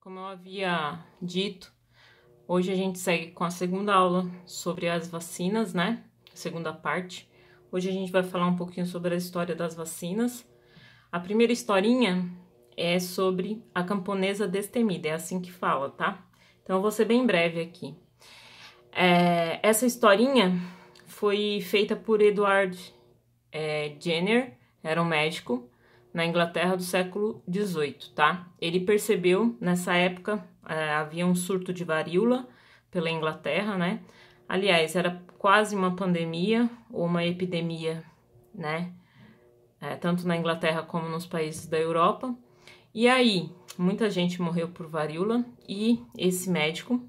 Como eu havia dito, hoje a gente segue com a segunda aula sobre as vacinas, né? Segunda parte. Hoje a gente vai falar um pouquinho sobre a história das vacinas. A primeira historinha é sobre a camponesa destemida, é assim que fala, tá? Então eu vou ser bem breve aqui. Essa historinha foi feita por Edward Jenner, era um médico na Inglaterra do século XVIII, tá? Ele percebeu, nessa época, havia um surto de varíola pela Inglaterra, né? Aliás, era quase uma pandemia ou uma epidemia, né? Tanto na Inglaterra como nos países da Europa. E aí, muita gente morreu por varíola e esse médico,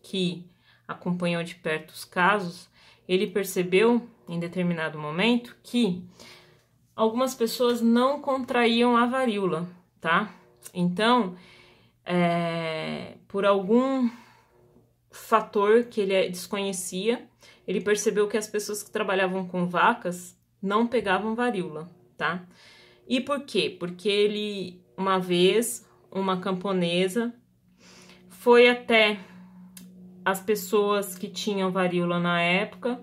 que acompanhou de perto os casos, ele percebeu, em determinado momento, que algumas pessoas não contraíam a varíola, tá? Então, por algum fator que ele desconhecia, ele percebeu que as pessoas que trabalhavam com vacas não pegavam varíola, tá? E por quê? Porque uma vez, uma camponesa foi até as pessoas que tinham varíola na época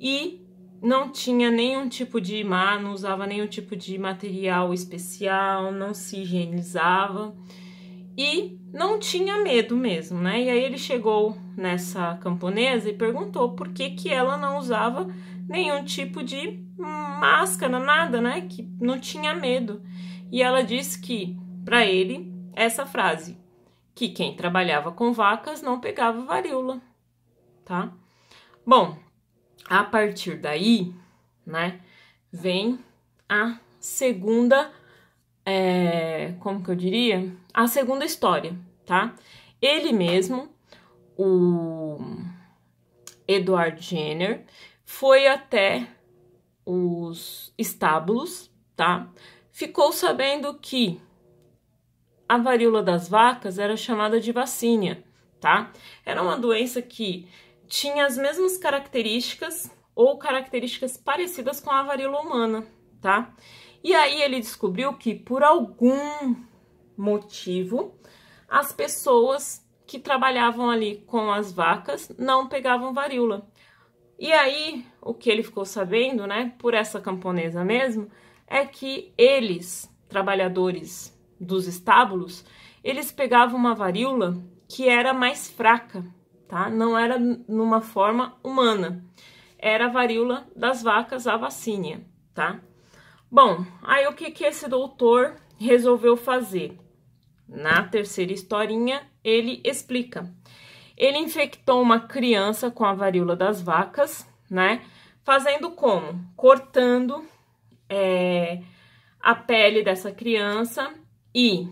e não tinha nenhum tipo de não usava nenhum tipo de material especial, não se higienizava e não tinha medo mesmo, né? E aí ele chegou nessa camponesa e perguntou por que ela não usava nenhum tipo de máscara, nada, né? Que não tinha medo. E ela disse que, para ele, essa frase, que quem trabalhava com vacas não pegava varíola, tá? Bom, a partir daí, né, vem a segunda, como que eu diria? A segunda história, tá? Ele mesmo, o Edward Jenner, foi até os estábulos, tá? Ficou sabendo que a varíola das vacas era chamada de vacínia, tá? Era uma doença que tinha as mesmas características ou características parecidas com a varíola humana, tá? E aí ele descobriu que por algum motivo as pessoas que trabalhavam ali com as vacas não pegavam varíola. E aí o que ele ficou sabendo, né, por essa camponesa mesmo, é que eles, trabalhadores dos estábulos, eles pegavam uma varíola que era mais fraca, tá? Não era numa forma humana, era a varíola das vacas, a vacínia, tá? Bom, aí o que esse doutor resolveu fazer? Na terceira historinha, ele explica. Ele infectou uma criança com a varíola das vacas, né? Fazendo como? Cortando a pele dessa criança e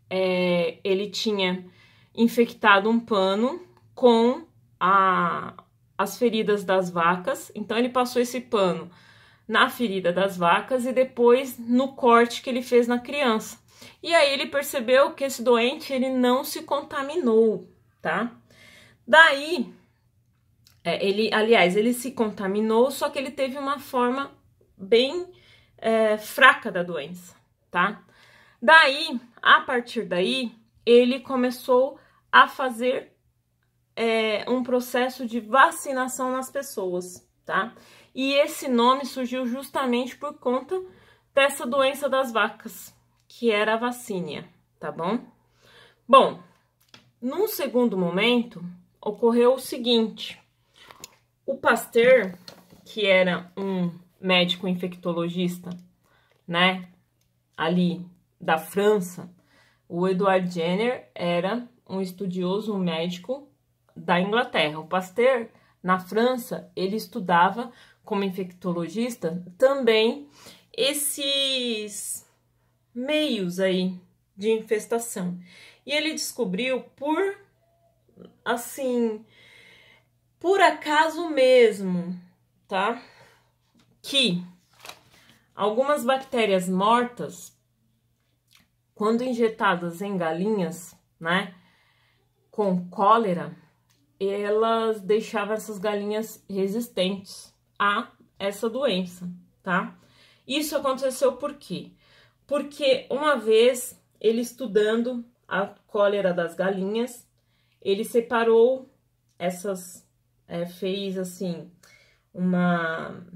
ele tinha infectado um pano com as feridas das vacas. Então, ele passou esse pano na ferida das vacas e depois no corte que ele fez na criança. E aí ele percebeu que esse doente ele não se contaminou, tá? Daí, ele se contaminou, só que ele teve uma forma bem fraca da doença, tá? Daí, a partir daí, ele começou a fazer um processo de vacinação nas pessoas, tá? E esse nome surgiu justamente por conta dessa doença das vacas, que era a vacínia, tá bom? Bom, num segundo momento, ocorreu o seguinte: o Pasteur, que era um médico infectologista, né, ali da França, o Edward Jenner era um estudioso, um médico da Inglaterra. O Pasteur, na França, ele estudava como infectologista também esses meios aí de infestação. E ele descobriu por acaso mesmo, tá? Que algumas bactérias mortas, quando injetadas em galinhas, né, com cólera, elas deixavam essas galinhas resistentes a essa doença, tá? Isso aconteceu por quê? Porque uma vez ele estudando a cólera das galinhas. Ele separou essas, fez assim, uma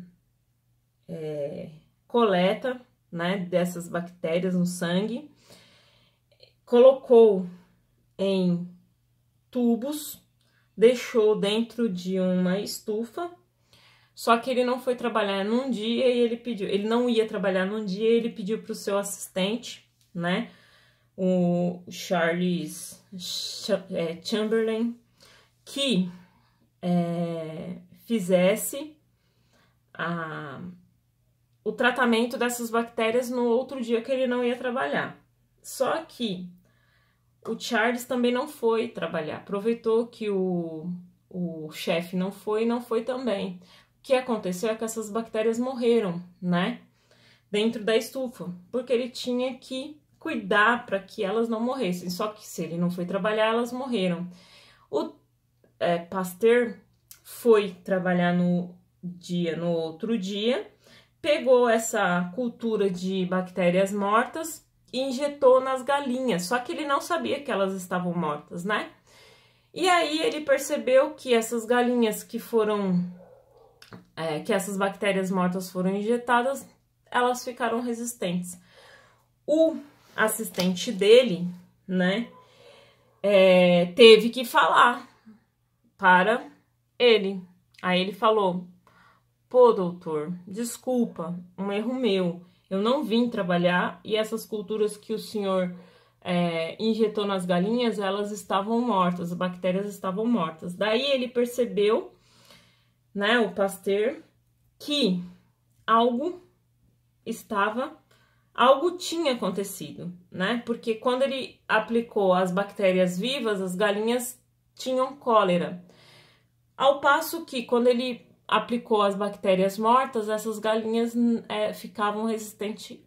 coleta, né, dessas bactérias no sangue, colocou em tubos, deixou dentro de uma estufa. Só que ele não foi trabalhar num dia e ele não ia trabalhar num dia, e ele pediu para o seu assistente, né, o Charles Chamberlain, que fizesse o tratamento dessas bactérias no outro dia que ele não ia trabalhar. Só que o Charles também não foi trabalhar, aproveitou que o chefe não foi também. O que aconteceu é que essas bactérias morreram, né, dentro da estufa, porque ele tinha que cuidar para que elas não morressem. Só que se ele não foi trabalhar, elas morreram. O Pasteur foi trabalhar no outro dia, pegou essa cultura de bactérias mortas e injetou nas galinhas, só que ele não sabia que elas estavam mortas, né? E aí ele percebeu que essas galinhas que essas bactérias mortas foram injetadas, elas ficaram resistentes. O assistente dele, né, teve que falar para ele. Aí ele falou: pô, doutor, desculpa, um erro meu. Eu não vim trabalhar e essas culturas que o senhor injetou nas galinhas, elas estavam mortas, as bactérias estavam mortas. Daí ele percebeu, né, o Pasteur, que algo tinha acontecido, né? Porque quando ele aplicou as bactérias vivas, as galinhas tinham cólera. Ao passo que quando ele aplicou as bactérias mortas, essas galinhas ficavam resistentes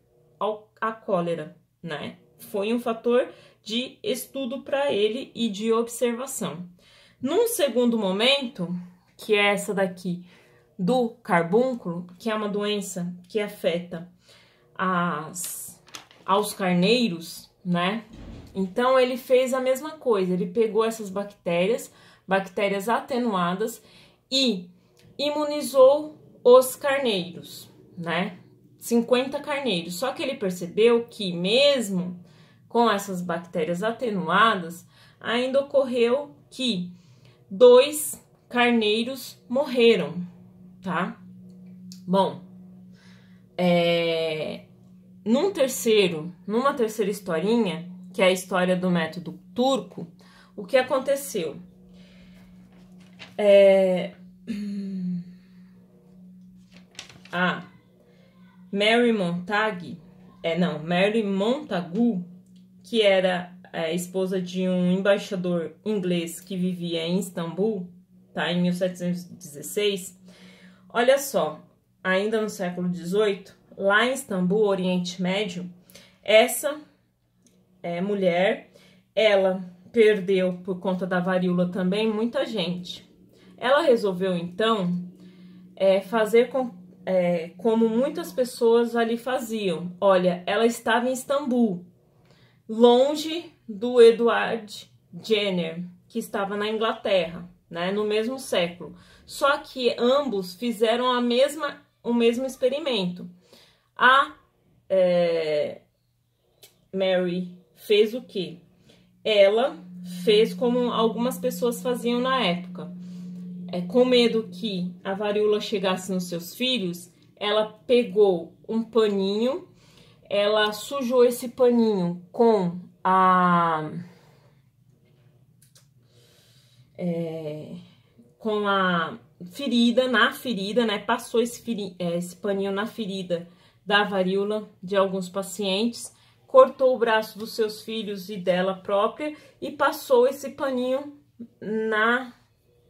à cólera, né? Foi um fator de estudo para ele e de observação. Num segundo momento, que é essa daqui do carbúnculo, que é uma doença que afeta aos carneiros, né? Então ele fez a mesma coisa, ele pegou essas bactérias atenuadas e imunizou os carneiros, né? 50 carneiros. Só que ele percebeu que mesmo com essas bactérias atenuadas, ainda ocorreu que 2 carneiros morreram, tá? Bom, numa terceira historinha, que é a história do método turco, o que aconteceu? A Mary Montagu, que era a esposa de um embaixador inglês que vivia em Istambul, tá, em 1716, olha só, ainda no século XVIII, lá em Istambul, Oriente Médio, essa mulher, ela perdeu por conta da varíola também muita gente. Ela resolveu então fazer como muitas pessoas ali faziam. Olha, ela estava em Istambul, longe do Edward Jenner, que estava na Inglaterra, né, no mesmo século. Só que ambos fizeram o mesmo experimento. A Mary fez o quê? Ela fez como algumas pessoas faziam na época. Com medo que a varíola chegasse nos seus filhos, ela pegou um paninho, ela sujou esse paninho com a ferida, né? Passou esse paninho na ferida da varíola de alguns pacientes, cortou o braço dos seus filhos e dela própria e passou esse paninho na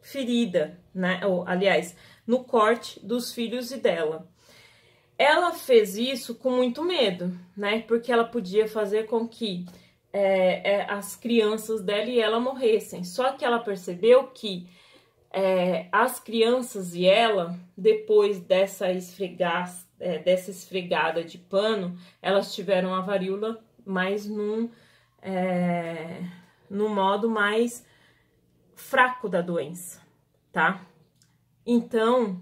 ferida, né? Ou, aliás, no corte dos filhos e dela. Ela fez isso com muito medo, né? Porque ela podia fazer com que as crianças dela e ela morressem. Só que ela percebeu que as crianças e ela, depois dessa esfregada de pano, elas tiveram a varíola, mas num no modo mais fraco da doença, tá? Então,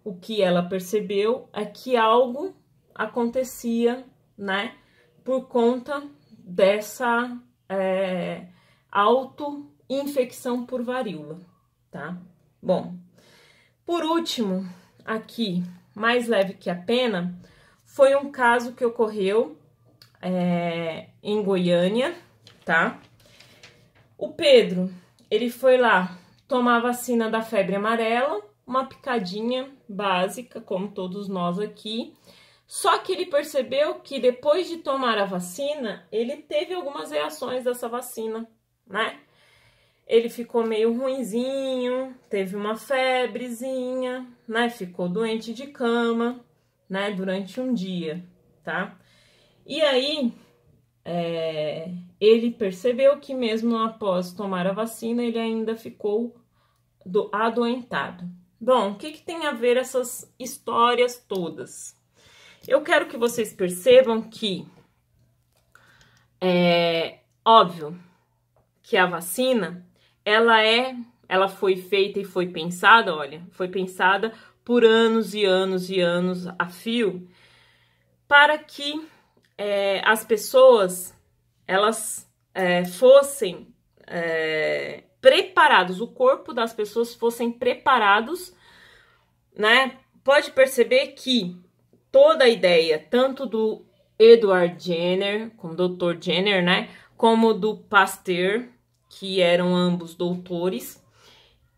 o que ela percebeu é que algo acontecia, né, por conta dessa auto-infecção por varíola, tá? Bom, por último, aqui, mais leve que a pena, foi um caso que ocorreu em Goiânia, tá? O Pedro, ele foi lá tomar a vacina da febre amarela, uma picadinha básica, como todos nós aqui. Só que ele percebeu que depois de tomar a vacina, ele teve algumas reações dessa vacina, né? Ele ficou meio ruinzinho, teve uma febrezinha, né? Ficou doente de cama, né? Durante um dia, tá? E aí, ele percebeu que mesmo após tomar a vacina, ele ainda ficou adoentado. Bom, o que tem a ver essas histórias todas? Eu quero que vocês percebam que óbvio que a vacina, ela foi feita e foi pensada, olha, foi pensada por anos e anos e anos a fio para que as pessoas, elas fossem preparados, o corpo das pessoas fossem preparados, né? Pode perceber que toda a ideia, tanto do Edward Jenner, como Dr. Jenner, né? Como do Pasteur, que eram ambos doutores,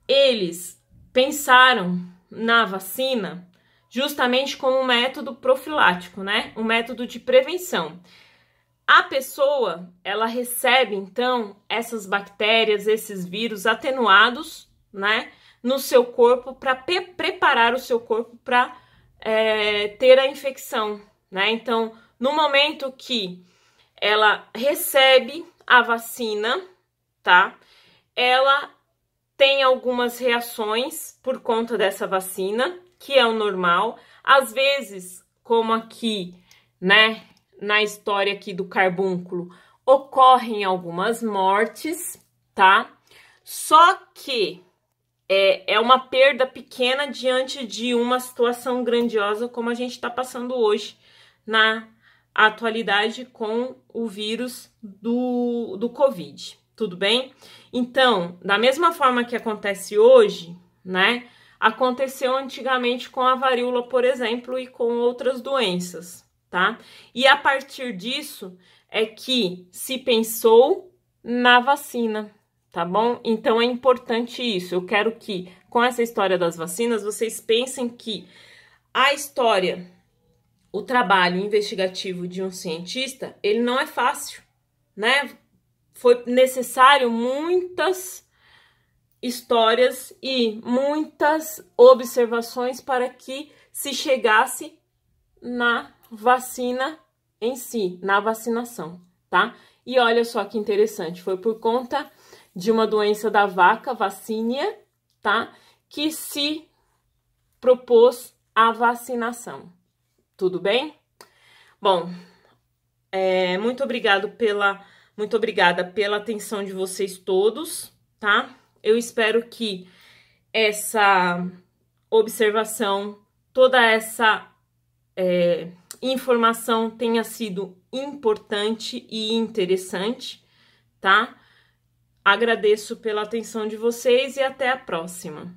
eles pensaram na vacina justamente como um método profilático, né? Um método de prevenção. A pessoa, ela recebe, então, essas bactérias, esses vírus atenuados, né? No seu corpo, para preparar o seu corpo para ter a infecção, né? Então, no momento que ela recebe a vacina, tá? Ela tem algumas reações por conta dessa vacina, que é o normal. Às vezes, como aqui, né, na história aqui do carbúnculo, ocorrem algumas mortes, tá? Só que é uma perda pequena diante de uma situação grandiosa como a gente está passando hoje na atualidade com o vírus do Covid, tudo bem? Então, da mesma forma que acontece hoje, né, aconteceu antigamente com a varíola, por exemplo, e com outras doenças, tá? E a partir disso é que se pensou na vacina, tá bom? Então é importante isso. Eu quero que, com essa história das vacinas, vocês pensem que a história, o trabalho investigativo de um cientista, ele não é fácil, né? Foi necessário muitas histórias e muitas observações para que se chegasse na vacina em si, na vacinação, tá? E olha só que interessante, foi por conta de uma doença da vaca, vacínia, tá? Que se propôs a vacinação. Tudo bem? Bom, muito obrigada pela atenção de vocês todos, tá? Eu espero que essa observação, toda essa informação tenha sido importante e interessante, tá? Agradeço pela atenção de vocês e até a próxima.